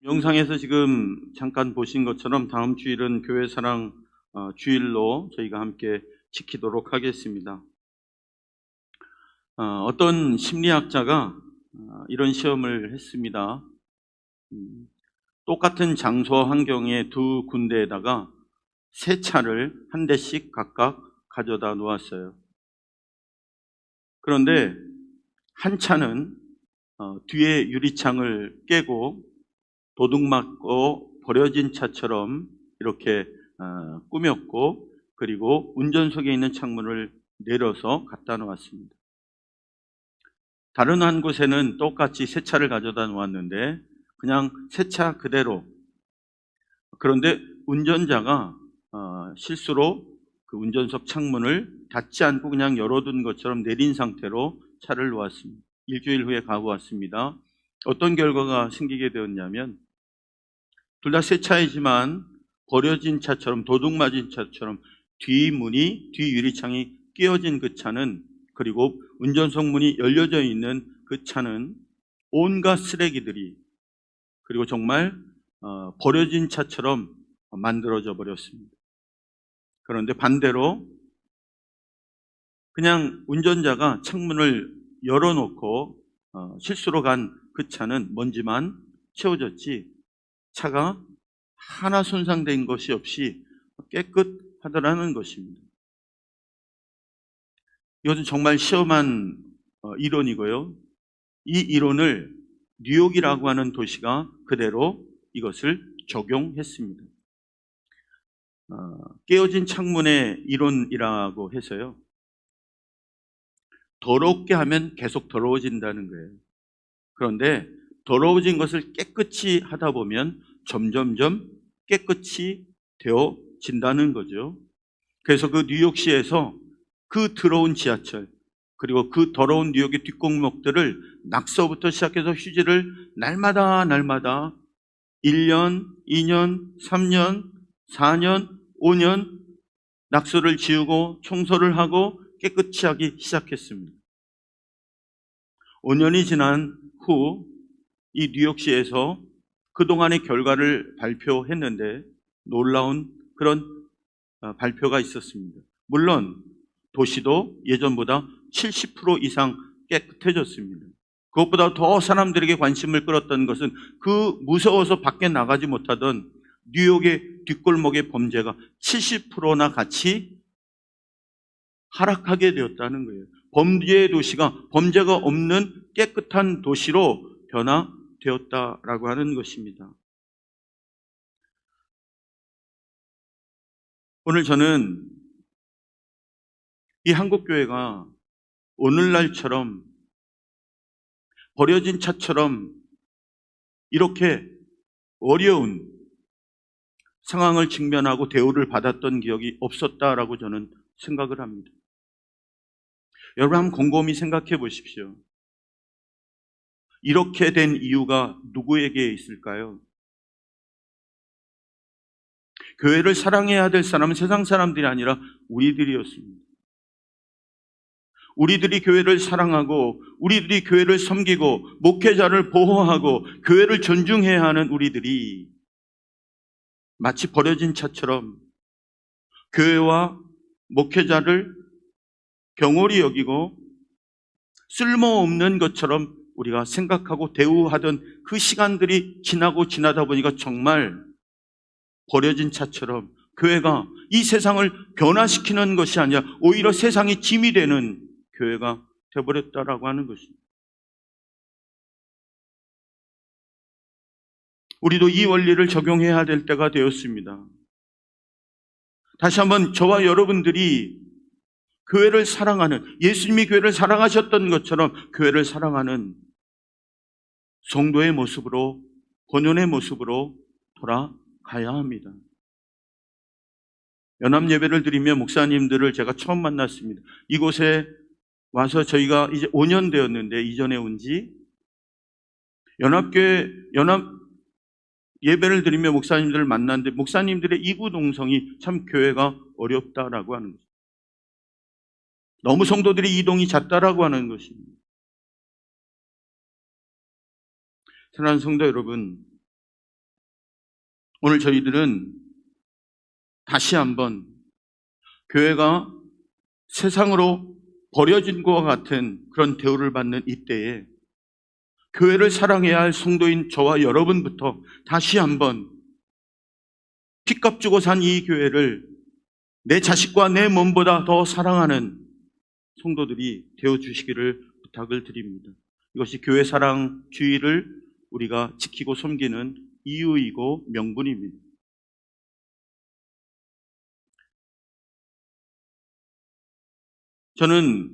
영상에서 지금 잠깐 보신 것처럼 다음 주일은 교회 사랑 주일로 저희가 함께 지키도록 하겠습니다. 어떤 심리학자가 이런 시험을 했습니다. 똑같은 장소와 환경의 두 군데에다가 세 차를 한 대씩 각각 가져다 놓았어요. 그런데 한 차는 뒤에 유리창을 깨고 도둑 맞고 버려진 차처럼 이렇게 꾸몄고, 그리고 운전석에 있는 창문을 내려서 갖다 놓았습니다. 다른 한 곳에는 똑같이 새 차를 가져다 놓았는데 그냥 새 차 그대로, 그런데 운전자가 실수로 그 운전석 창문을 닫지 않고 그냥 열어둔 것처럼 내린 상태로 차를 놓았습니다. 일주일 후에 가고 왔습니다. 어떤 결과가 생기게 되었냐면, 둘 다 새 차이지만 버려진 차처럼, 도둑 맞은 차처럼 뒤 유리창이 끼어진 그 차는, 그리고 운전석 문이 열려져 있는 그 차는 온갖 쓰레기들이, 그리고 정말 버려진 차처럼 만들어져 버렸습니다. 그런데 반대로 그냥 운전자가 창문을 열어놓고 실수로 간 그 차는 먼지만 채워졌지 차가 하나 손상된 것이 없이 깨끗하더라는 것입니다. 이것은 정말 시험한 이론이고요. 이 이론을 뉴욕이라고 하는 도시가 그대로 이것을 적용했습니다. 깨어진 창문의 이론이라고 해서요, 더럽게 하면 계속 더러워진다는 거예요. 그런데 더러워진 것을 깨끗이 하다 보면 점점점 깨끗이 되어진다는 거죠. 그래서 그 뉴욕시에서 그 더러운 지하철, 그리고 그 더러운 뉴욕의 뒷골목들을 낙서부터 시작해서 휴지를 날마다 1년, 2년, 3년, 4년, 5년 낙서를 지우고 청소를 하고 깨끗이 하기 시작했습니다. 5년이 지난 후 이 뉴욕시에서 그동안의 결과를 발표했는데 놀라운 그런 발표가 있었습니다. 물론 도시도 예전보다 70% 이상 깨끗해졌습니다. 그것보다 더 사람들에게 관심을 끌었던 것은 그 무서워서 밖에 나가지 못하던 뉴욕의 뒷골목의 범죄가 70%나 같이 하락하게 되었다는 거예요. 범죄의 도시가 범죄가 없는 깨끗한 도시로 변화되었다라고 하는 것입니다. 오늘 저는 이 한국교회가 오늘날처럼 버려진 차처럼 이렇게 어려운 상황을 직면하고 대우를 받았던 기억이 없었다라고 저는 생각을 합니다. 여러분 한번 곰곰이 생각해 보십시오. 이렇게 된 이유가 누구에게 있을까요? 교회를 사랑해야 될 사람은 세상 사람들이 아니라 우리들이었습니다. 우리들이 교회를 사랑하고 우리들이 교회를 섬기고 목회자를 보호하고 교회를 존중해야 하는 우리들이 마치 버려진 차처럼 교회와 목회자를 경홀히 여기고 쓸모없는 것처럼 우리가 생각하고 대우하던 그 시간들이 지나다 보니까 정말 버려진 차처럼 교회가 이 세상을 변화시키는 것이 아니라 오히려 세상이 짐이 되는 교회가 되어버렸다라고 하는 것입니다. 우리도 이 원리를 적용해야 될 때가 되었습니다. 다시 한번 저와 여러분들이 교회를 사랑하는, 예수님이 교회를 사랑하셨던 것처럼 교회를 사랑하는 성도의 모습으로, 본연의 모습으로 돌아가야 합니다. 연합 예배를 드리며 목사님들을 제가 처음 만났습니다. 이곳에 와서 저희가 이제 5년 되었는데, 이전에 온 지 연합 예배를 드리며 목사님들을 만났는데 목사님들의 이구동성이 참 교회가 어렵다라고 하는 거죠. 너무 성도들이 이동이 잦다라고 하는 것입니다. 사랑하는 성도 여러분, 오늘 저희들은 다시 한번 교회가 세상으로 버려진 것과 같은 그런 대우를 받는 이때에 교회를 사랑해야 할 성도인 저와 여러분부터 다시 한번 피값 주고 산 이 교회를 내 자식과 내 몸보다 더 사랑하는 성도들이 되어주시기를 부탁을 드립니다. 이것이 교회 사랑 주의를 우리가 지키고 섬기는 이유이고 명분입니다. 저는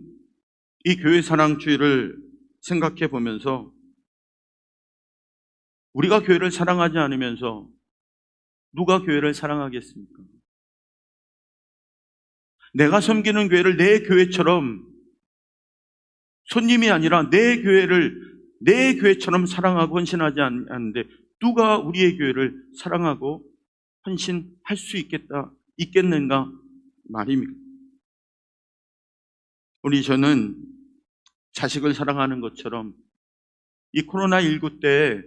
이 교회 사랑 주의를 생각해 보면서 우리가 교회를 사랑하지 않으면서 누가 교회를 사랑하겠습니까? 내가 섬기는 교회를 내 교회처럼 손님이 아니라 내 교회를 내 교회처럼 사랑하고 헌신하지 않는데 누가 우리의 교회를 사랑하고 헌신할 수 있겠는가 말입니다. 저는 자식을 사랑하는 것처럼 이 코로나19 때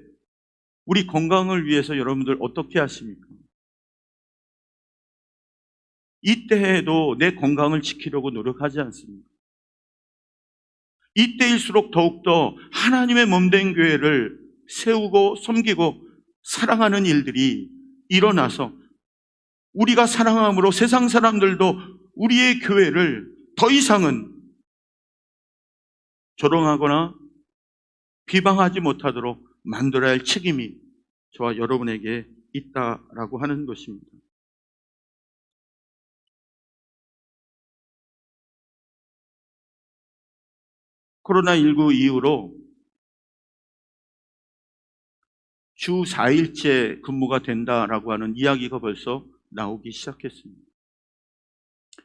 우리 건강을 위해서 여러분들 어떻게 하십니까? 이때에도 내 건강을 지키려고 노력하지 않습니까? 이때일수록 더욱더 하나님의 몸된 교회를 세우고 섬기고 사랑하는 일들이 일어나서 우리가 사랑함으로 세상 사람들도 우리의 교회를 더 이상은 조롱하거나 비방하지 못하도록 만들어야 할 책임이 저와 여러분에게 있다라고 하는 것입니다. 코로나19 이후로 주 4일째 근무가 된다라고 하는 이야기가 벌써 나오기 시작했습니다.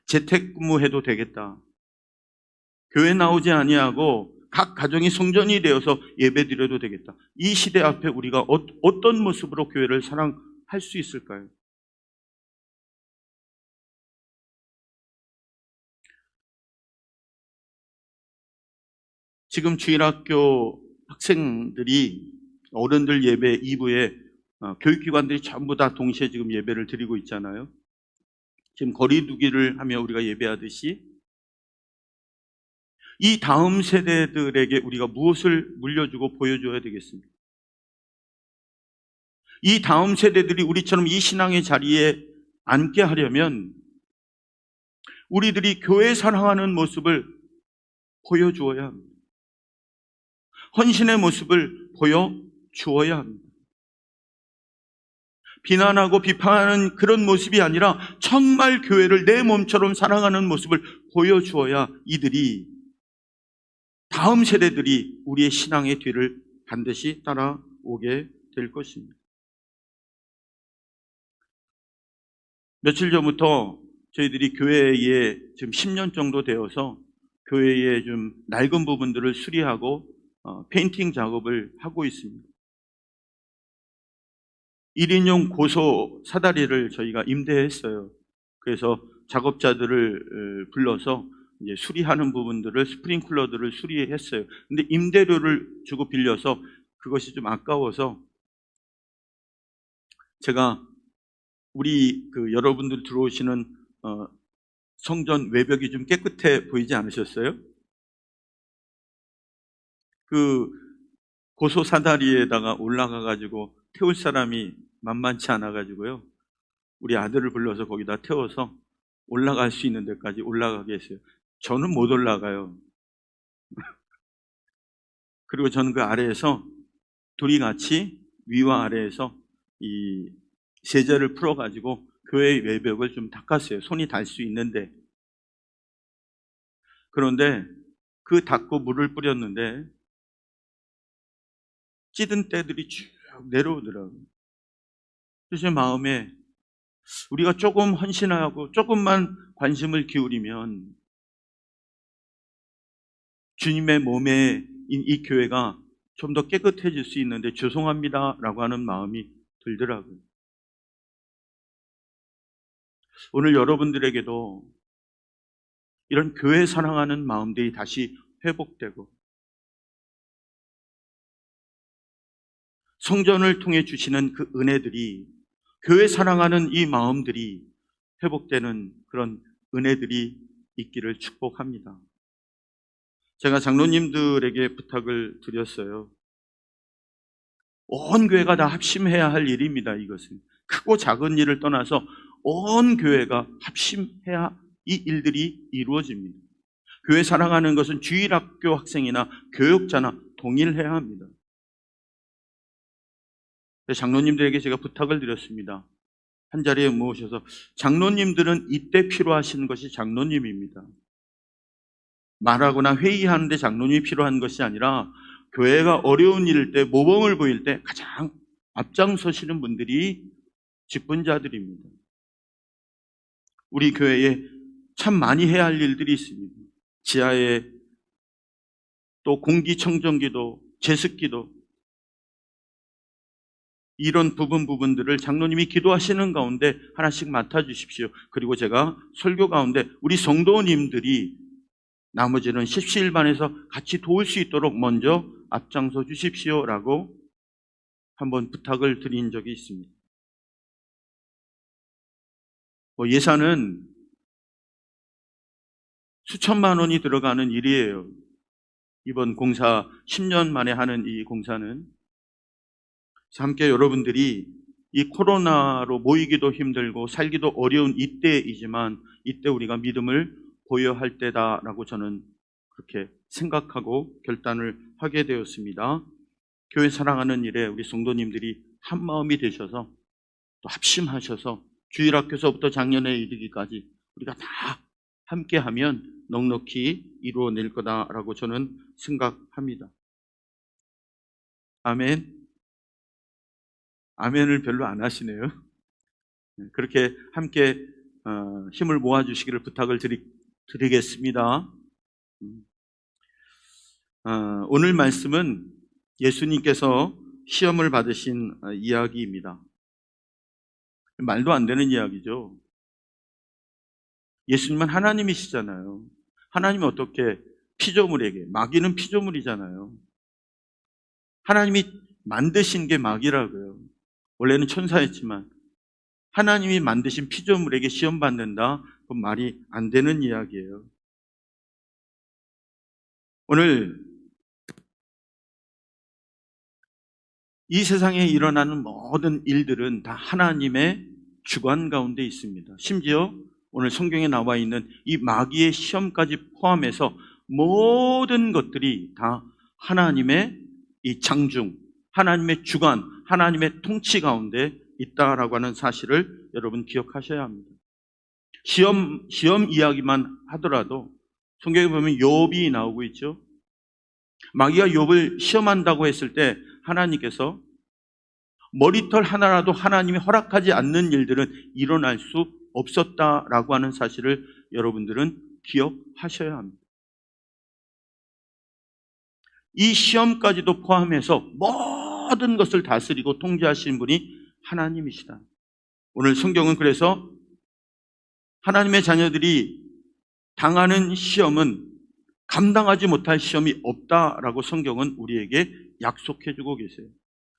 재택근무해도 되겠다. 교회 나오지 아니하고 각 가정이 성전이 되어서 예배드려도 되겠다. 이 시대 앞에 우리가 어떤 모습으로 교회를 사랑할 수 있을까요? 지금 주일학교 학생들이 어른들 예배 2부에 교육기관들이 전부 다 동시에 지금 예배를 드리고 있잖아요. 지금 거리두기를 하며 우리가 예배하듯이 이 다음 세대들에게 우리가 무엇을 물려주고 보여줘야 되겠습니까? 이 다음 세대들이 우리처럼 이 신앙의 자리에 앉게 하려면 우리들이 교회 사랑하는 모습을 보여주어야 합니다. 헌신의 모습을 보여주어야 합니다. 비난하고 비판하는 그런 모습이 아니라 정말 교회를 내 몸처럼 사랑하는 모습을 보여주어야 이들이 다음 세대들이 우리의 신앙의 뒤를 반드시 따라오게 될 것입니다. 며칠 전부터 저희들이 교회에 지금 10년 정도 되어서 교회의 좀 낡은 부분들을 수리하고 페인팅 작업을 하고 있습니다. 1인용 고소 사다리를 저희가 임대했어요. 그래서 작업자들을 불러서 이제 수리하는 부분들을 스프링클러들을 수리했어요. 근데 임대료를 주고 빌려서 그것이 좀 아까워서 제가 우리 여러분들 들어오시는 성전 외벽이 좀 깨끗해 보이지 않으셨어요? 그 고소 사다리에다가 올라가 가지고 태울 사람이 만만치 않아 가지고요. 우리 아들을 불러서 거기다 태워서 올라갈 수 있는 데까지 올라가게 했어요. 저는 못 올라가요. 그리고 저는 그 아래에서 둘이 같이 위와 아래에서 이 세제를 풀어 가지고 교회 외벽을 좀 닦았어요. 손이 닿을 수 있는데. 그런데 그 닦고 물을 뿌렸는데 찌든 때들이 쭉 내려오더라고요. 그래서 제 마음에 우리가 조금 헌신하고 조금만 관심을 기울이면 주님의 몸에 이 교회가 좀 더 깨끗해질 수 있는데 죄송합니다라고 하는 마음이 들더라고요. 오늘 여러분들에게도 이런 교회 사랑하는 마음들이 다시 회복되고 성전을 통해 주시는 그 은혜들이 교회 사랑하는 이 마음들이 회복되는 그런 은혜들이 있기를 축복합니다. 제가 장로님들에게 부탁을 드렸어요. 온 교회가 다 합심해야 할 일입니다. 이것은 크고 작은 일을 떠나서 온 교회가 합심해야 이 일들이 이루어집니다. 교회 사랑하는 것은 주일학교 학생이나 교육자나 동일해야 합니다. 장로님들에게 제가 부탁을 드렸습니다. 한 자리에 모으셔서 장로님들은 이때 필요하신 것이 장로님입니다. 말하거나 회의하는데 장로님이 필요한 것이 아니라 교회가 어려운 일일 때, 모범을 보일 때 가장 앞장서시는 분들이 직분자들입니다. 우리 교회에 참 많이 해야 할 일들이 있습니다. 지하에 또 공기청정기도, 제습기도, 이런 부분들을 장로님이 기도하시는 가운데 하나씩 맡아주십시오. 그리고 제가 설교 가운데 우리 성도님들이 나머지는 십시일반에서 같이 도울 수 있도록 먼저 앞장서 주십시오라고 한번 부탁을 드린 적이 있습니다. 예산은 수천만 원이 들어가는 일이에요. 이번 공사 10년 만에 하는 이 공사는. 함께 여러분들이 이 코로나로 모이기도 힘들고 살기도 어려운 이때이지만 이때 우리가 믿음을 보여할 때다라고 저는 그렇게 생각하고 결단을 하게 되었습니다. 교회 사랑하는 일에 우리 성도님들이 한 마음이 되셔서 또 합심하셔서 주일학교서부터 작년에 이르기까지 우리가 다 함께하면 넉넉히 이루어낼 거다라고 저는 생각합니다. 아멘. 아멘을 별로 안 하시네요. 그렇게 함께 힘을 모아주시기를 부탁을 드리겠습니다. 오늘 말씀은 예수님께서 시험을 받으신 이야기입니다. 말도 안 되는 이야기죠. 예수님은 하나님이시잖아요. 하나님이 어떻게 피조물에게, 마귀는 피조물이잖아요. 하나님이 만드신 게 마귀라고요. 원래는 천사였지만 하나님이 만드신 피조물에게 시험받는다? 그건 말이 안 되는 이야기예요. 오늘 이 세상에 일어나는 모든 일들은 다 하나님의 주관 가운데 있습니다. 심지어 오늘 성경에 나와 있는 이 마귀의 시험까지 포함해서 모든 것들이 다 하나님의 이 장중, 하나님의 주관, 하나님의 통치 가운데 있다라고 하는 사실을 여러분 기억하셔야 합니다. 시험 이야기만 하더라도 성경에 보면 욥이 나오고 있죠. 마귀가 욥을 시험한다고 했을 때 하나님께서 머리털 하나라도 하나님이 허락하지 않는 일들은 일어날 수 없었다라고 하는 사실을 여러분들은 기억하셔야 합니다. 이 시험까지도 포함해서 모든 것을 다스리고 통제하시는 분이 하나님이시다. 오늘 성경은 그래서 하나님의 자녀들이 당하는 시험은 감당하지 못할 시험이 없다라고 성경은 우리에게 약속해주고 계세요.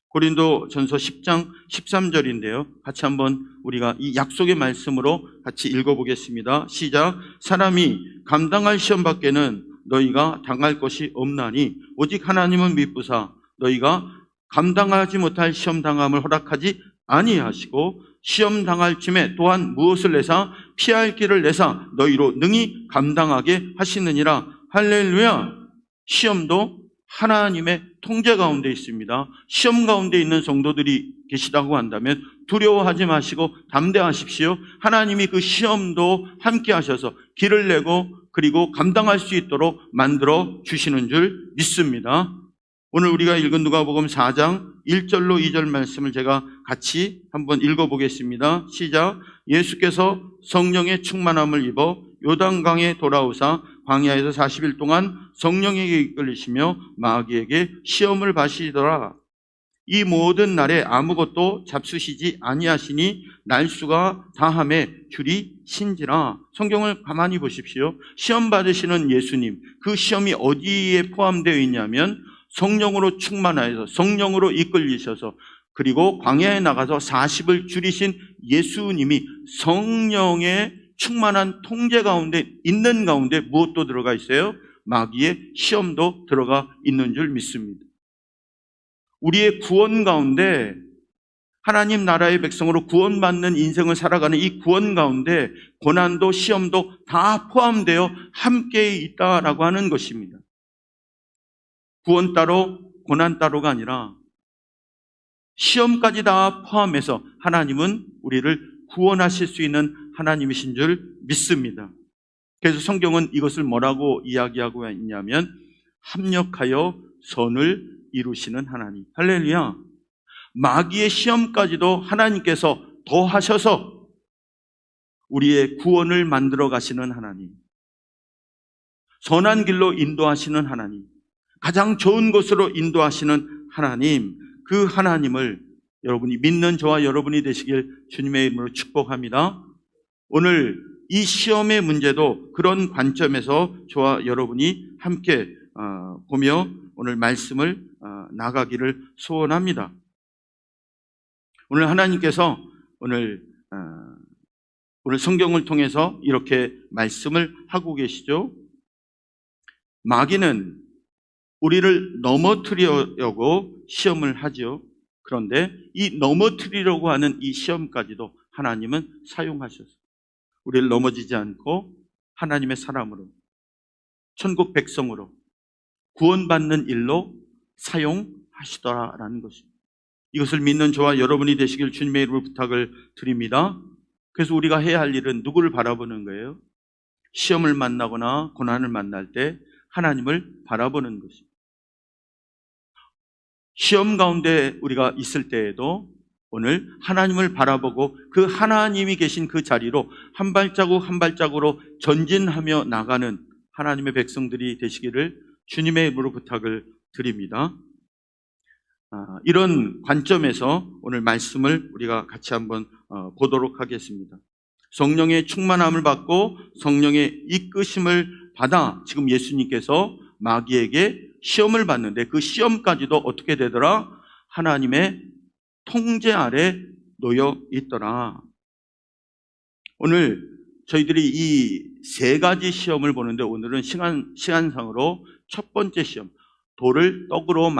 고린도전서 10장 13절인데요. 같이 한번 우리가 이 약속의 말씀으로 같이 읽어보겠습니다. 시작. 사람이 감당할 시험 밖에는 너희가 당할 것이 없나니 오직 하나님은 미쁘사 너희가 감당하지 못할 시험 당함을 허락하지 아니하시고 시험 당할 쯤에 또한 무엇을 내사 피할 길을 내사 너희로 능히 감당하게 하시느니라. 할렐루야. 시험도 하나님의 통제 가운데 있습니다. 시험 가운데 있는 성도들이 계시다고 한다면 두려워하지 마시고 담대하십시오. 하나님이 그 시험도 함께 하셔서 길을 내고 그리고 감당할 수 있도록 만들어 주시는 줄 믿습니다. 오늘 우리가 읽은 누가복음 4장 1절로 2절 말씀을 제가 같이 한번 읽어보겠습니다. 시작. 예수께서 성령의 충만함을 입어 요단강에 돌아오사 광야에서 40일 동안 성령에게 이끌리시며 마귀에게 시험을 받으시더라. 이 모든 날에 아무것도 잡수시지 아니하시니 날수가 다함에 줄이 신지라. 성경을 가만히 보십시오. 시험 받으시는 예수님, 그 시험이 어디에 포함되어 있냐면 성령으로 충만하여서 성령으로 이끌리셔서 그리고 광야에 나가서 40을 줄이신 예수님이 성령의 충만한 통제 가운데 있는 가운데 무엇도 들어가 있어요? 마귀의 시험도 들어가 있는 줄 믿습니다. 우리의 구원 가운데 하나님 나라의 백성으로 구원받는 인생을 살아가는 이 구원 가운데 고난도 시험도 다 포함되어 함께 있다라고 하는 것입니다. 구원 따로 고난 따로가 아니라 시험까지 다 포함해서 하나님은 우리를 구원하실 수 있는 하나님이신 줄 믿습니다. 그래서 성경은 이것을 뭐라고 이야기하고 있냐면 합력하여 선을 이루시는 하나님. 할렐루야. 마귀의 시험까지도 하나님께서 더하셔서 우리의 구원을 만들어 가시는 하나님, 선한 길로 인도하시는 하나님, 가장 좋은 곳으로 인도하시는 하나님, 그 하나님을 여러분이 믿는 저와 여러분이 되시길 주님의 이름으로 축복합니다. 오늘 이 시험의 문제도 그런 관점에서 저와 여러분이 함께 보며 오늘 말씀을 나가기를 소원합니다. 오늘 하나님께서 오늘 성경을 통해서 이렇게 말씀을 하고 계시죠. 마귀는 우리를 넘어뜨리려고 시험을 하죠. 그런데 이 넘어뜨리려고 하는 이 시험까지도 하나님은 사용하셨어요. 우리를 넘어지지 않고 하나님의 사람으로, 천국 백성으로 구원받는 일로 사용하시더라라는 것입니다. 이것을 믿는 저와 여러분이 되시길 주님의 이름으로 부탁을 드립니다. 그래서 우리가 해야 할 일은 누구를 바라보는 거예요? 시험을 만나거나 고난을 만날 때 하나님을 바라보는 것입니다. 시험 가운데 우리가 있을 때에도 오늘 하나님을 바라보고 그 하나님이 계신 그 자리로 한 발자국 한 발자국으로 전진하며 나가는 하나님의 백성들이 되시기를 주님의 이름으로 부탁을 드립니다. 이런 관점에서 오늘 말씀을 우리가 같이 한번 보도록 하겠습니다. 성령의 충만함을 받고 성령의 이끄심을 받아 지금 예수님께서 마귀에게 시험을 받는데 그 시험까지도 어떻게 되더라? 하나님의 통제 아래 놓여 있더라. 오늘 저희들이 이 세 가지 시험을 보는데 오늘은 시간상으로 첫 번째 시험, 돌을 떡으로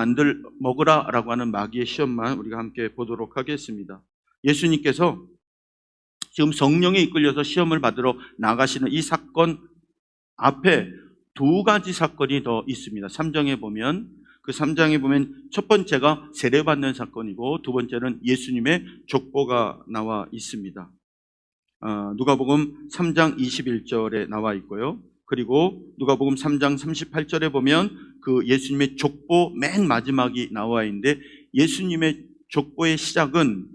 먹으라 라고 하는 마귀의 시험만 우리가 함께 보도록 하겠습니다. 예수님께서 지금 성령에 이끌려서 시험을 받으러 나가시는 이 사건 앞에 두 가지 사건이 더 있습니다. 3장에 보면 첫 번째가 세례받는 사건이고 두 번째는 예수님의 족보가 나와 있습니다. 누가복음 3장 21절에 나와 있고요. 그리고 누가복음 3장 38절에 보면 그 예수님의 족보 맨 마지막이 나와 있는데 예수님의 족보의 시작은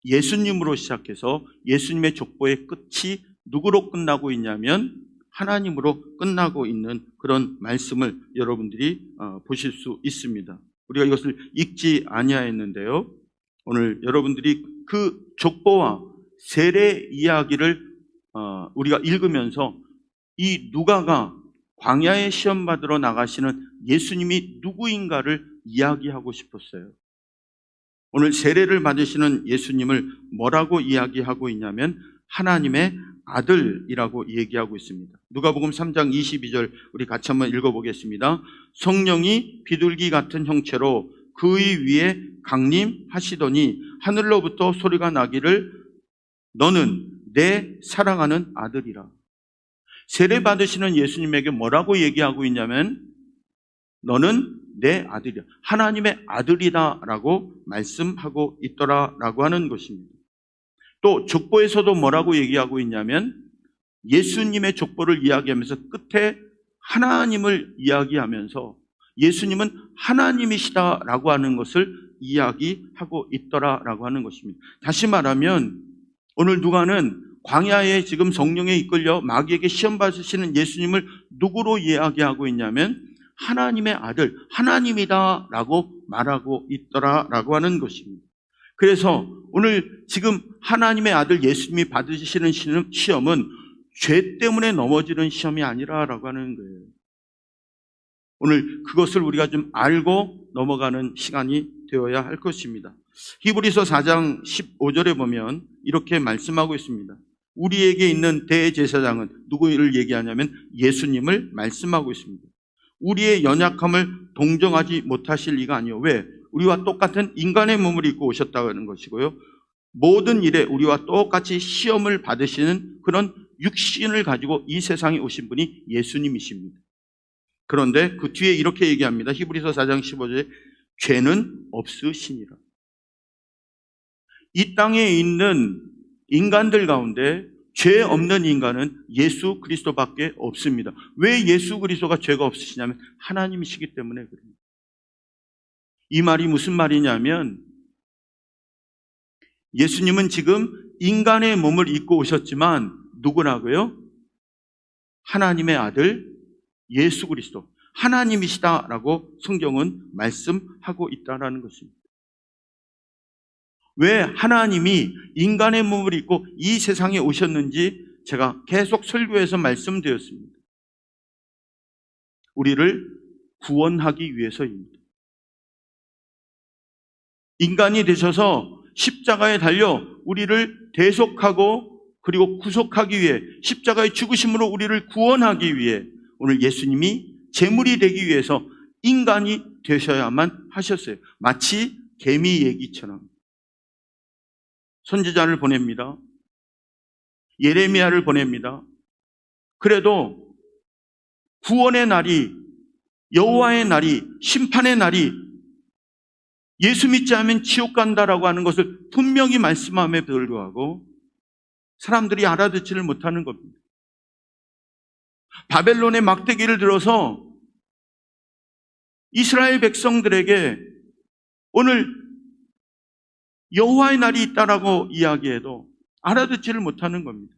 예수님으로 시작해서 예수님의 족보의 끝이 누구로 끝나고 있냐면 하나님으로 끝나고 있는 그런 말씀을 여러분들이 보실 수 있습니다. 우리가 이것을 읽지 아니하였는데요. 오늘 여러분들이 그 족보와 세례 이야기를 우리가 읽으면서 이 누가가 광야에 시험 받으러 나가시는 예수님이 누구인가를 이야기하고 싶었어요. 오늘 세례를 받으시는 예수님을 뭐라고 이야기하고 있냐면 하나님의 아들이라고 얘기하고 있습니다. 누가복음 3장 22절 우리 같이 한번 읽어보겠습니다. 성령이 비둘기 같은 형체로 그의 위에 강림하시더니 하늘로부터 소리가 나기를 너는 내 사랑하는 아들이라. 세례 받으시는 예수님에게 뭐라고 얘기하고 있냐면 너는 내 아들이야. 하나님의 아들이다라고 말씀하고 있더라라고 하는 것입니다. 또 족보에서도 뭐라고 얘기하고 있냐면 예수님의 족보를 이야기하면서 끝에 하나님을 이야기하면서 예수님은 하나님이시다라고 하는 것을 이야기하고 있더라라고 하는 것입니다. 다시 말하면 오늘 누가는 광야에 지금 성령에 이끌려 마귀에게 시험 받으시는 예수님을 누구로 이야기하고 있냐면 하나님의 아들, 하나님이다라고 말하고 있더라라고 하는 것입니다. 그래서 오늘 지금 하나님의 아들 예수님이 받으시는 시험은 죄 때문에 넘어지는 시험이 아니라라고 하는 거예요. 오늘 그것을 우리가 좀 알고 넘어가는 시간이 되어야 할 것입니다. 히브리서 4장 15절에 보면 이렇게 말씀하고 있습니다. 우리에게 있는 대제사장은 누구를 얘기하냐면 예수님을 말씀하고 있습니다. 우리의 연약함을 동정하지 못하실 리가 아니요. 왜? 우리와 똑같은 인간의 몸을 입고 오셨다는 것이고요. 모든 일에 우리와 똑같이 시험을 받으시는 그런 육신을 가지고 이 세상에 오신 분이 예수님이십니다. 그런데 그 뒤에 이렇게 얘기합니다. 히브리서 4장 15절에 죄는 없으시니라. 이 땅에 있는 인간들 가운데 죄 없는 인간은 예수 그리스도밖에 없습니다. 왜 예수 그리스도가 죄가 없으시냐면 하나님이시기 때문에 그럽니다. 이 말이 무슨 말이냐면 예수님은 지금 인간의 몸을 입고 오셨지만 누구라고요? 하나님의 아들 예수 그리스도, 하나님이시다라고 성경은 말씀하고 있다는 것입니다. 왜 하나님이 인간의 몸을 입고 이 세상에 오셨는지 제가 계속 설교에서 말씀드렸습니다. 우리를 구원하기 위해서입니다. 인간이 되셔서 십자가에 달려 우리를 대속하고 그리고 구속하기 위해 십자가의 죽으심으로 우리를 구원하기 위해 오늘 예수님이 제물이 되기 위해서 인간이 되셔야만 하셨어요. 마치 개미 얘기처럼. 선지자를 보냅니다. 예레미야를 보냅니다. 그래도 구원의 날이, 여호와의 날이, 심판의 날이 예수 믿지 않으면 지옥 간다라고 하는 것을 분명히 말씀함에 불구하고 사람들이 알아듣지를 못하는 겁니다. 바벨론의 막대기를 들어서 이스라엘 백성들에게 오늘 여호와의 날이 있다라고 이야기해도 알아듣지를 못하는 겁니다.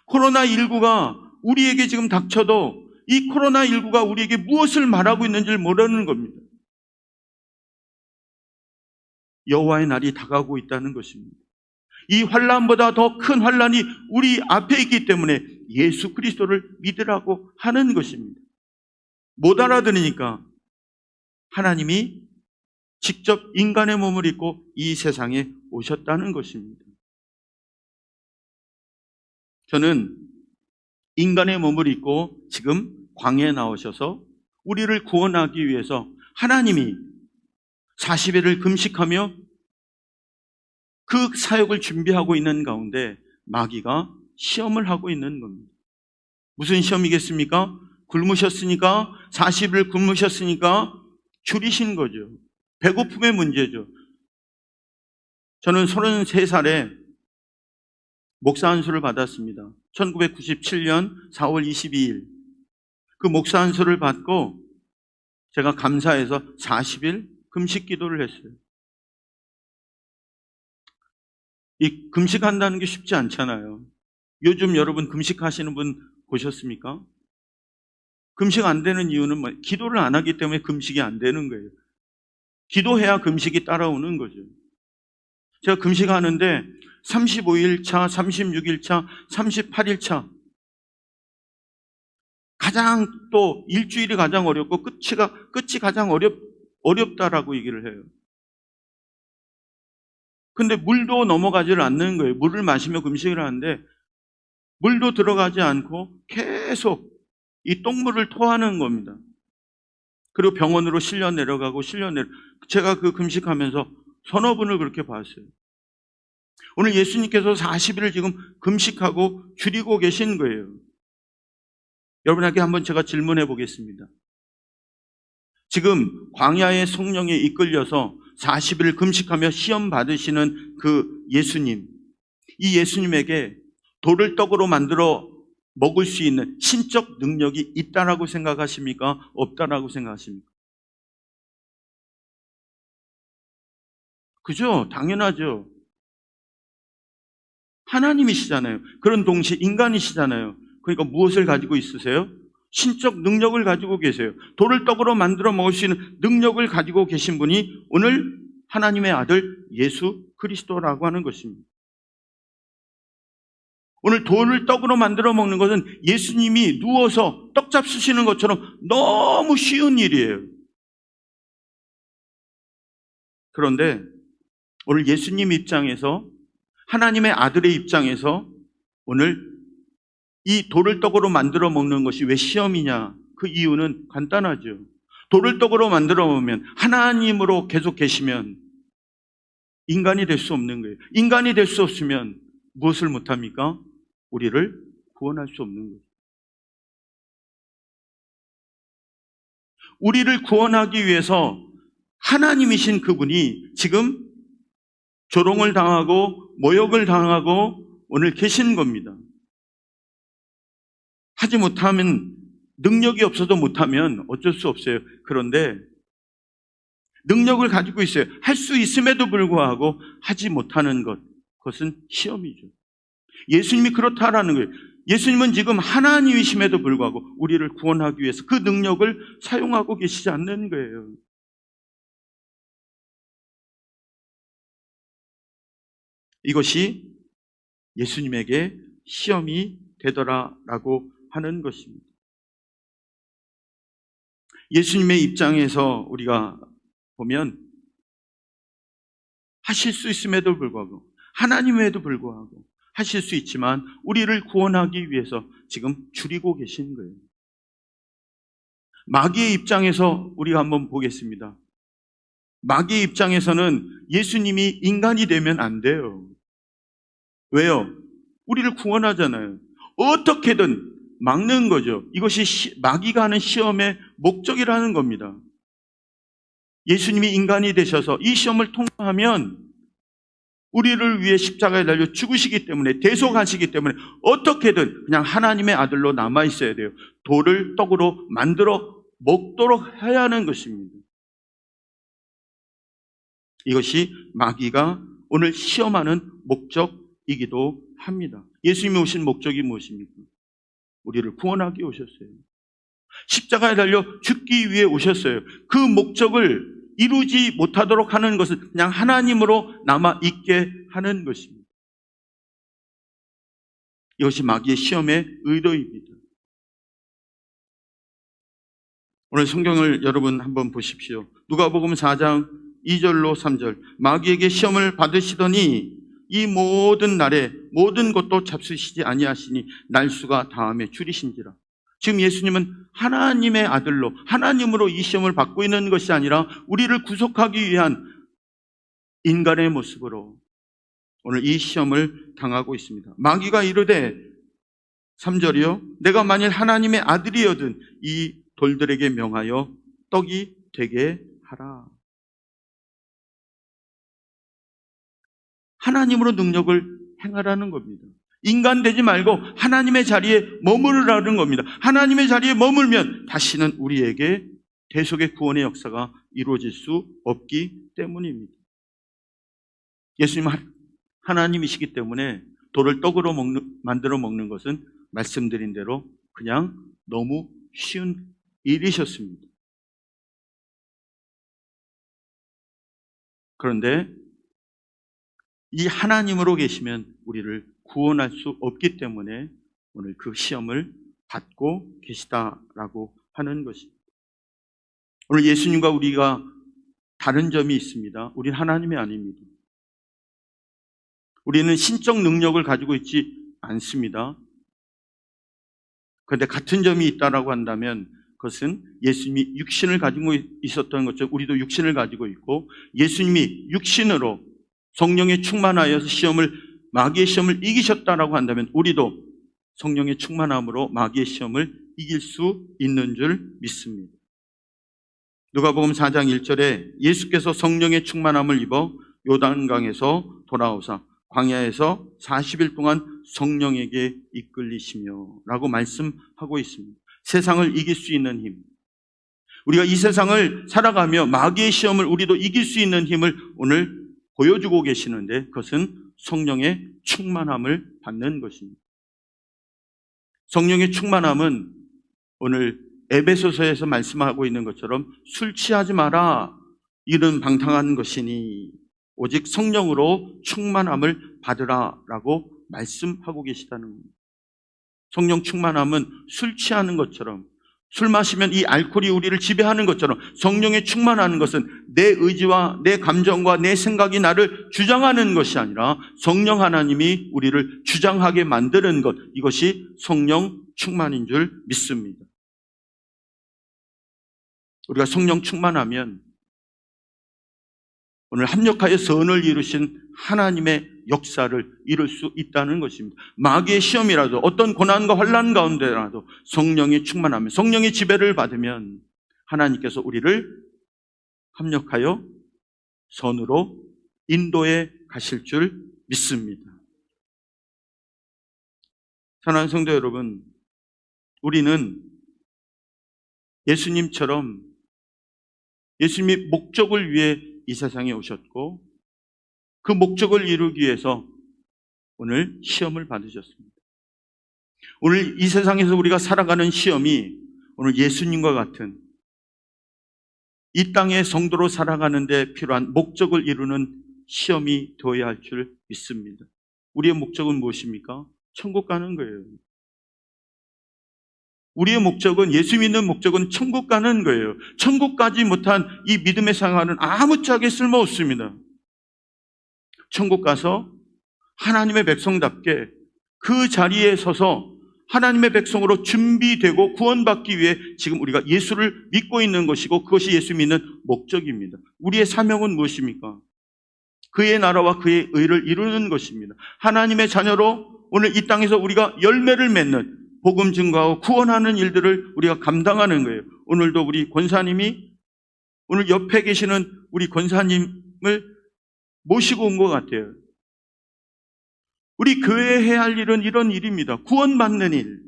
코로나19가 우리에게 지금 닥쳐도 이 코로나19가 우리에게 무엇을 말하고 있는지를 모르는 겁니다. 여호와의 날이 다가오고 있다는 것입니다. 이 환난보다 더 큰 환난이 우리 앞에 있기 때문에 예수 그리스도를 믿으라고 하는 것입니다. 못 알아들으니까 하나님이 직접 인간의 몸을 입고 이 세상에 오셨다는 것입니다. 저는 인간의 몸을 입고 지금 광야에 나오셔서 우리를 구원하기 위해서 하나님이 40일을 금식하며 그 사역을 준비하고 있는 가운데 마귀가 시험을 하고 있는 겁니다. 무슨 시험이겠습니까? 굶으셨으니까 40일 굶으셨으니까 줄이신 거죠. 배고픔의 문제죠. 저는 33살에 목사 안수를 받았습니다. 1997년 4월 22일 그 목사 안수를 받고 제가 감사해서 40일 금식 기도를 했어요. 이 금식한다는 게 쉽지 않잖아요. 요즘 여러분 금식하시는 분 보셨습니까? 금식 안 되는 이유는 뭐 기도를 안 하기 때문에 금식이 안 되는 거예요. 기도해야 금식이 따라오는 거죠. 제가 금식하는데 35일차, 36일차, 38일차 가장 또 일주일이 가장 어렵고 끝이 가장 어렵다라고 얘기를 해요. 근데 물도 넘어가지를 않는 거예요. 물을 마시며 금식을 하는데 물도 들어가지 않고 계속 이 똥물을 토하는 겁니다. 그리고 병원으로 실려 내려가고 제가 그 금식하면서 서너 분을 그렇게 봤어요. 오늘 예수님께서 40일을 지금 금식하고 줄이고 계신 거예요. 여러분에게 한번 제가 질문해 보겠습니다. 지금 광야의 성령에 이끌려서 40일 금식하며 시험 받으시는 그 예수님, 이 예수님에게 돌을 떡으로 만들어 먹을 수 있는 신적 능력이 있다라고 생각하십니까? 없다라고 생각하십니까? 그죠? 당연하죠. 하나님이시잖아요. 그런 동시에 인간이시잖아요. 그러니까 무엇을 가지고 있으세요? 신적 능력을 가지고 계세요. 돌을 떡으로 만들어 먹을 수 있는 능력을 가지고 계신 분이 오늘 하나님의 아들 예수 그리스도라고 하는 것입니다. 오늘 돌을 떡으로 만들어 먹는 것은 예수님이 누워서 떡 잡수시는 것처럼 너무 쉬운 일이에요. 그런데 오늘 예수님 입장에서, 하나님의 아들의 입장에서 오늘 이 돌을 떡으로 만들어 먹는 것이 왜 시험이냐? 그 이유는 간단하죠. 돌을 떡으로 만들어 먹으면, 하나님으로 계속 계시면 인간이 될 수 없는 거예요. 인간이 될 수 없으면 무엇을 못합니까? 우리를 구원할 수 없는 거예요. 우리를 구원하기 위해서 하나님이신 그분이 지금 조롱을 당하고 모욕을 당하고 오늘 계신 겁니다. 하지 못하면, 능력이 없어도 못하면 어쩔 수 없어요. 그런데 능력을 가지고 있어요. 할 수 있음에도 불구하고 하지 못하는 것, 그것은 시험이죠. 예수님이 그렇다라는 거예요. 예수님은 지금 하나님이심에도 불구하고 우리를 구원하기 위해서 그 능력을 사용하고 계시지 않는 거예요. 이것이 예수님에게 시험이 되더라라고 하는 것입니다. 예수님의 입장에서 우리가 보면 하실 수 있음에도 불구하고, 하나님에도 불구하고 하실 수 있지만 우리를 구원하기 위해서 지금 줄이고 계신 거예요. 마귀의 입장에서 우리가 한번 보겠습니다. 마귀의 입장에서는 예수님이 인간이 되면 안 돼요. 왜요? 우리를 구원하잖아요. 어떻게든 막는 거죠. 이것이 마귀가 하는 시험의 목적이라는 겁니다. 예수님이 인간이 되셔서 이 시험을 통과하면 우리를 위해 십자가에 달려 죽으시기 때문에, 대속하시기 때문에 어떻게든 그냥 하나님의 아들로 남아있어야 돼요. 돌을 떡으로 만들어 먹도록 해야 하는 것입니다. 이것이 마귀가 오늘 시험하는 목적이기도 합니다. 예수님이 오신 목적이 무엇입니까? 우리를 구원하기 위해 오셨어요. 십자가에 달려 죽기 위해 오셨어요. 그 목적을 이루지 못하도록 하는 것은 그냥 하나님으로 남아있게 하는 것입니다. 이것이 마귀의 시험의 의도입니다. 오늘 성경을 여러분 한번 보십시오. 누가복음 4장 2절로 3절. 마귀에게 시험을 받으시더니 이 모든 날에 모든 것도 잡수시지 아니하시니 날수가 다함에 줄이신지라. 지금 예수님은 하나님의 아들로, 하나님으로 이 시험을 받고 있는 것이 아니라 우리를 구속하기 위한 인간의 모습으로 오늘 이 시험을 당하고 있습니다. 마귀가 이르되, 3절이요, 내가 만일 하나님의 아들이여든 이 돌들에게 명하여 떡이 되게 하라. 하나님으로 능력을 행하라는 겁니다. 인간 되지 말고 하나님의 자리에 머무르라는 겁니다. 하나님의 자리에 머물면 다시는 우리에게 대속의 구원의 역사가 이루어질 수 없기 때문입니다. 예수님은 하나님이시기 때문에 돌을 떡으로 만들어 먹는 것은 말씀드린 대로 그냥 너무 쉬운 일이셨습니다. 그런데 이 하나님으로 계시면 우리를 구원할 수 없기 때문에 오늘 그 시험을 받고 계시다라고 하는 것입니다. 오늘 예수님과 우리가 다른 점이 있습니다. 우리는 하나님이 아닙니다. 우리는 신적 능력을 가지고 있지 않습니다. 그런데 같은 점이 있다라고 한다면 그것은 예수님이 육신을 가지고 있었던 것처럼 우리도 육신을 가지고 있고, 예수님이 육신으로 성령에 충만하여서 마귀의 시험을 이기셨다라고 한다면 우리도 성령의 충만함으로 마귀의 시험을 이길 수 있는 줄 믿습니다. 누가복음 4장 1절에 예수께서 성령의 충만함을 입어 요단강에서 돌아오사 광야에서 40일 동안 성령에게 이끌리시며 라고 말씀하고 있습니다. 세상을 이길 수 있는 힘, 우리가 이 세상을 살아가며 마귀의 시험을 우리도 이길 수 있는 힘을 오늘 보여주고 계시는데 그것은 성령의 충만함을 받는 것입니다. 성령의 충만함은 오늘 에베소서에서 말씀하고 있는 것처럼 술 취하지 마라, 이는 방탕한 것이니 오직 성령으로 충만함을 받으라라고 말씀하고 계시다는 겁니다. 성령 충만함은 술 취하는 것처럼, 술 마시면 이 알코올이 우리를 지배하는 것처럼 성령에 충만하는 것은 내 의지와 내 감정과 내 생각이 나를 주장하는 것이 아니라 성령 하나님이 우리를 주장하게 만드는 것, 이것이 성령 충만인 줄 믿습니다. 우리가 성령 충만하면 오늘 합력하여 선을 이루신 하나님의 역사를 이룰 수 있다는 것입니다. 마귀의 시험이라도 어떤 고난과 환난 가운데라도 성령이 충만하면, 성령의 지배를 받으면 하나님께서 우리를 합력하여 선으로 인도해 가실 줄 믿습니다. 사랑하는 성도 여러분, 우리는 예수님처럼 예수님이 목적을 위해 이 세상에 오셨고 그 목적을 이루기 위해서 오늘 시험을 받으셨습니다. 오늘 이 세상에서 우리가 살아가는 시험이 오늘 예수님과 같은 이 땅의 성도로 살아가는 데 필요한 목적을 이루는 시험이 되어야 할 줄 믿습니다. 우리의 목적은 무엇입니까? 천국 가는 거예요. 우리의 목적은, 예수 믿는 목적은 천국 가는 거예요. 천국 가지 못한 이 믿음의 생활은 아무짝에 쓸모없습니다. 천국 가서 하나님의 백성답게 그 자리에 서서 하나님의 백성으로 준비되고 구원받기 위해 지금 우리가 예수를 믿고 있는 것이고 그것이 예수 믿는 목적입니다. 우리의 사명은 무엇입니까? 그의 나라와 그의 의를 이루는 것입니다. 하나님의 자녀로 오늘 이 땅에서 우리가 열매를 맺는, 복음 증거하고 구원하는 일들을 우리가 감당하는 거예요. 오늘도 우리 권사님이, 오늘 옆에 계시는 우리 권사님을 모시고 온 것 같아요. 우리 교회에 해야 할 일은 이런 일입니다. 구원받는 일.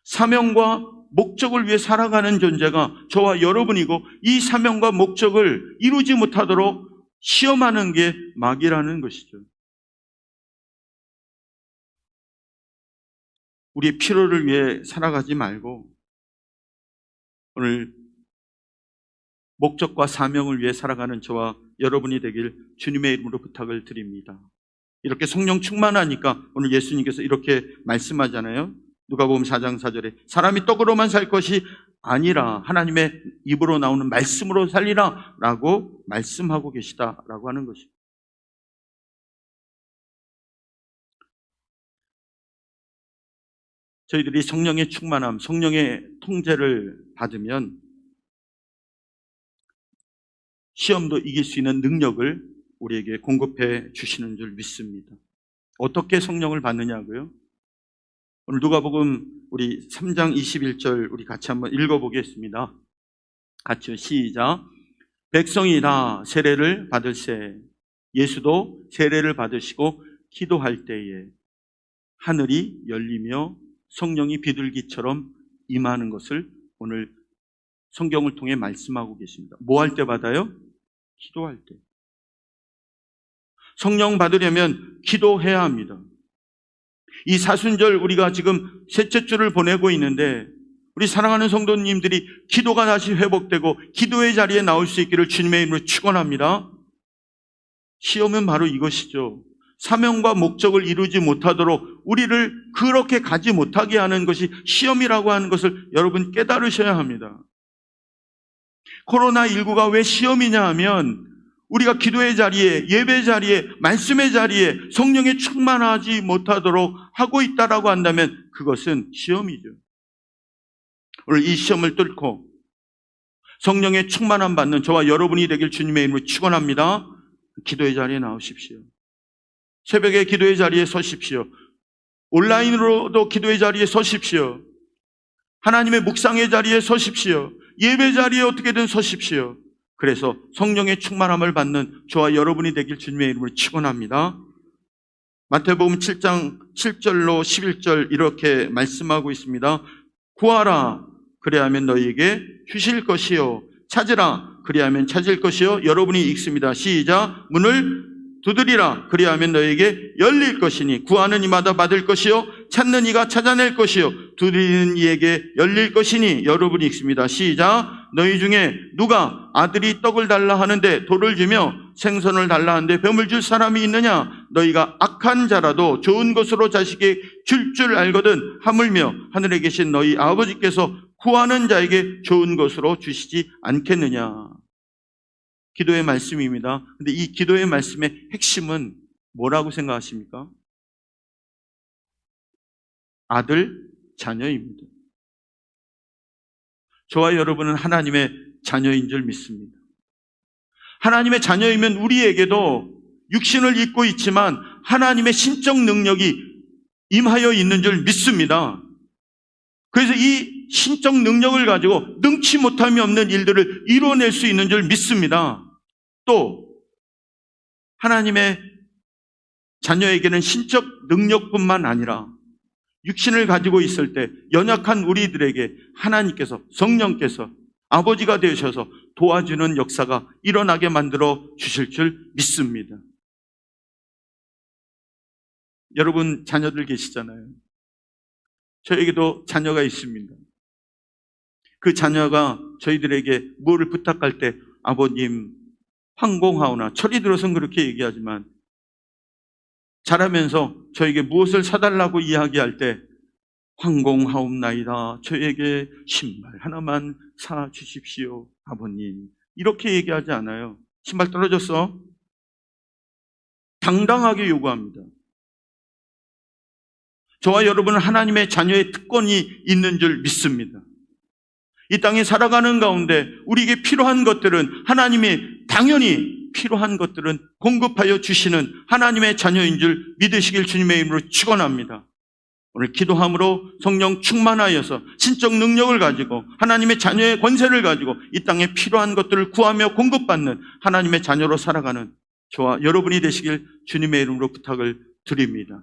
사명과 목적을 위해 살아가는 존재가 저와 여러분이고, 이 사명과 목적을 이루지 못하도록 시험하는 게 마귀라는 것이죠. 우리의 필요를 위해 살아가지 말고 오늘 목적과 사명을 위해 살아가는 저와 여러분이 되길 주님의 이름으로 부탁을 드립니다. 이렇게 성령 충만하니까 오늘 예수님께서 이렇게 말씀하잖아요. 누가복음 4장 4절에 사람이 떡으로만 살 것이 아니라 하나님의 입으로 나오는 말씀으로 살리라 라고 말씀하고 계시다라고 하는 것입니다. 저희들이 성령의 충만함, 성령의 통제를 받으면 시험도 이길 수 있는 능력을 우리에게 공급해 주시는 줄 믿습니다. 어떻게 성령을 받느냐고요? 오늘 누가복음 우리 3장 21절 우리 같이 한번 읽어보겠습니다. 같이요. 시작. 백성이 다 세례를 받을세. 예수도 세례를 받으시고 기도할 때에 하늘이 열리며 성령이 비둘기처럼 임하는 것을 오늘 성경을 통해 말씀하고 계십니다. 뭐 할 때 받아요? 기도할 때. 성령 받으려면 기도해야 합니다. 이 사순절 우리가 지금 셋째 주를 보내고 있는데 우리 사랑하는 성도님들이 기도가 다시 회복되고 기도의 자리에 나올 수 있기를 주님의 이름으로 축원합니다. 시험은 바로 이것이죠. 사명과 목적을 이루지 못하도록 우리를 그렇게 가지 못하게 하는 것이 시험이라고 하는 것을 여러분 깨달으셔야 합니다. 코로나19가 왜 시험이냐 하면 우리가 기도의 자리에, 예배 자리에, 말씀의 자리에 성령에 충만하지 못하도록 하고 있다라고 한다면 그것은 시험이죠. 오늘 이 시험을 뚫고 성령의 충만함 받는 저와 여러분이 되길 주님의 이름으로 축원합니다. 기도의 자리에 나오십시오. 새벽에 기도의 자리에 서십시오. 온라인으로도 기도의 자리에 서십시오. 하나님의 묵상의 자리에 서십시오. 예배 자리에 어떻게든 서십시오. 그래서 성령의 충만함을 받는 저와 여러분이 되길 주님의 이름으로 축원합니다. 마태복음 7장 7절로 11절 이렇게 말씀하고 있습니다. 구하라 그리하면 너희에게 주실 것이요 찾으라 그리하면 찾을 것이요 여러분이 읽습니다. 시작. 문을 두드리라 그리하면 너희에게 열릴 것이니 구하는 이마다 받을 것이요 찾는 이가 찾아낼 것이요 두드리는 이에게 열릴 것이니 여러분이 읽습니다. 시작. 너희 중에 누가 아들이 떡을 달라 하는데 돌을 주며 생선을 달라 하는데 뱀을 줄 사람이 있느냐? 너희가 악한 자라도 좋은 것으로 자식에게 줄 알거든 하물며 하늘에 계신 너희 아버지께서 구하는 자에게 좋은 것으로 주시지 않겠느냐. 기도의 말씀입니다. 근데 이 기도의 말씀의 핵심은 뭐라고 생각하십니까? 아들, 자녀입니다. 저와 여러분은 하나님의 자녀인 줄 믿습니다. 하나님의 자녀이면 우리에게도 육신을 입고 있지만 하나님의 신적 능력이 임하여 있는 줄 믿습니다. 그래서 이 신적 능력을 가지고 능치 못함이 없는 일들을 이루어낼 수 있는 줄 믿습니다. 또 하나님의 자녀에게는 신적 능력뿐만 아니라 육신을 가지고 있을 때 연약한 우리들에게 하나님께서, 성령께서 아버지가 되셔서 도와주는 역사가 일어나게 만들어 주실 줄 믿습니다. 여러분 자녀들 계시잖아요. 저에게도 자녀가 있습니다. 그 자녀가 저희들에게 뭐를 부탁할 때 아버님 황공하오나, 철이 들어서는 그렇게 얘기하지만 자라면서 저에게 무엇을 사달라고 이야기할 때 황공하옵나이다, 저에게 신발 하나만 사주십시오 아버님, 이렇게 얘기하지 않아요. 신발 떨어졌어? 당당하게 요구합니다. 저와 여러분은 하나님의 자녀의 특권이 있는 줄 믿습니다. 이 땅에 살아가는 가운데 우리에게 필요한 것들은, 하나님이 당연히 필요한 것들은 공급하여 주시는 하나님의 자녀인 줄 믿으시길 주님의 이름으로 축원합니다. 오늘 기도함으로 성령 충만하여서 신적 능력을 가지고 하나님의 자녀의 권세를 가지고 이 땅에 필요한 것들을 구하며 공급받는 하나님의 자녀로 살아가는 저와 여러분이 되시길 주님의 이름으로 부탁을 드립니다.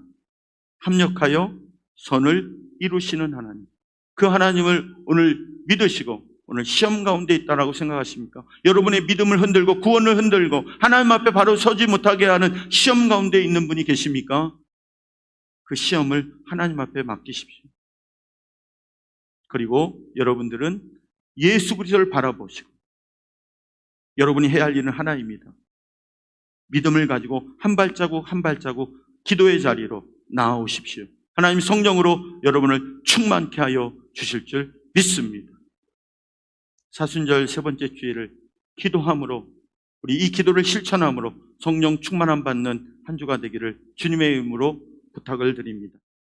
합력하여 선을 이루시는 하나님, 그 하나님을 오늘 믿으시고 오늘 시험 가운데 있다라고 생각하십니까? 여러분의 믿음을 흔들고 구원을 흔들고 하나님 앞에 바로 서지 못하게 하는 시험 가운데 있는 분이 계십니까? 그 시험을 하나님 앞에 맡기십시오. 그리고 여러분들은 예수 그리스도를 바라보시고 여러분이 해야 할 일은 하나입니다. 믿음을 가지고 한 발자국 한 발자국 기도의 자리로 나아오십시오. 하나님 성령으로 여러분을 충만케 하여 주실 줄 믿습니다. 사순절 세 번째 주일을 기도함으로, 우리 이 기도를 실천함으로 성령 충만함 받는 한 주가 되기를 주님의 이름으로 부탁을 드립니다.